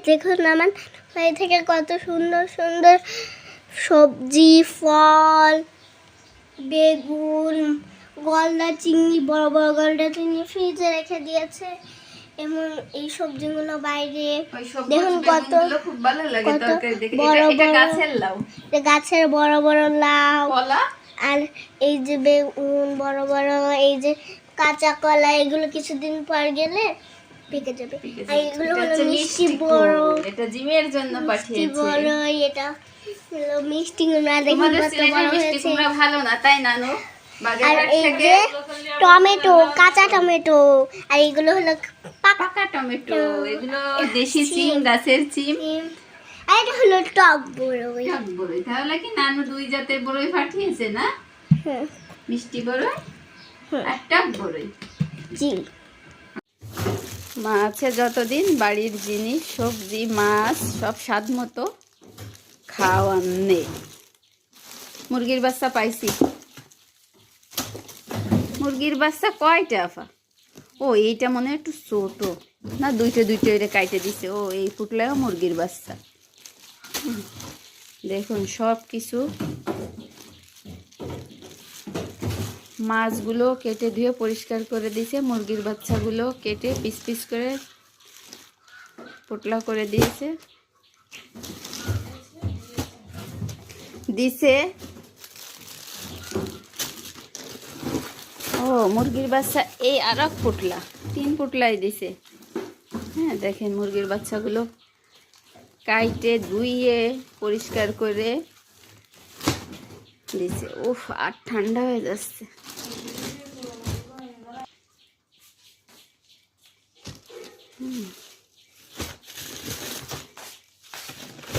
দেখুন আমার বাড়ি থেকে কত সুন্দর সুন্দর সবজি, ফল, বেগুন, গলদা চিংড়ি, বড় বড় গলদা চিংড়ি ফ্রিজে রেখে দিয়েছে। এবং এই সবজিগুলো বাইরে দেখুন কত খুব ভালো লাগে কত তরকারি দেখে। বড় এটা বড় গাছের লাউ, গাছের বড় বড় লাউ, কলা, আর এই যে বেগুন বড় বড়, এই যে কাঁচা কলা, এগুলো কিছুদিন পর গেলে পেকে যাবে। আর এগুলো হলো মিষ্টি বড়, এটা জিমের জন্য পাঠিয়েছে। বড় এটা হলো মিষ্টি কুমড়া, দেখুন তোমাদের কত সিলেটের বড় মিষ্টি হয়েছে। কুমড়া ভালো না তাই নানু? আর বাগেরহাট এই থেকে যে টমেটো, কাঁচা টমেটো, আর এগুলো হলো পাকা পাকা টমেটো। এগুলো দেশি সিম, গাছের সিম। আর এটা হলো টক বড়ই। টক বড়ই। তাহলে কি নানু দুই জাতের বড়ই পাঠিয়েছে না? হ্যাঁ, মিষ্টি বড়ই আর টক বড়ই। জি। মা আছে যতদিন বাড়ির জিনিস, সবজি, মাছ সব স্বাদ মতো খাওয়ান নেই। মুরগির বাচ্চা পাইছি। মুরগির বাচ্চা কয়টা আফা? ও এইটা মনে হয় একটু ছোট না, দুইটা দুইটা এটা কাইটে দিছে। ও এই ফুটলাও মুরগির বাচ্চা। দেখুন সব কিছু মাছগুলো কেটে ধুয়ে পরিষ্কার করে দিয়েছে, মুরগির বাচ্চাগুলো কেটে পিস পিস করে পোটলা করে দিয়েছে দিছে। ও মুরগির বাচ্চা এই আর এক পোটলা, 3 পোটলাই দিছে। হ্যাঁ দেখেন মুরগির বাচ্চাগুলো কাইটে ধুইয়ে পরিষ্কার করে দিছে। উফ, আর ঠান্ডা হয়ে যাচ্ছে।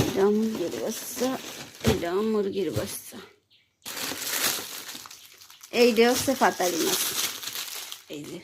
এটা মুরগির বাচ্চা, এটা মুরগির বাচ্চা, এইটা হচ্ছে পাতারি মাছ। এই যে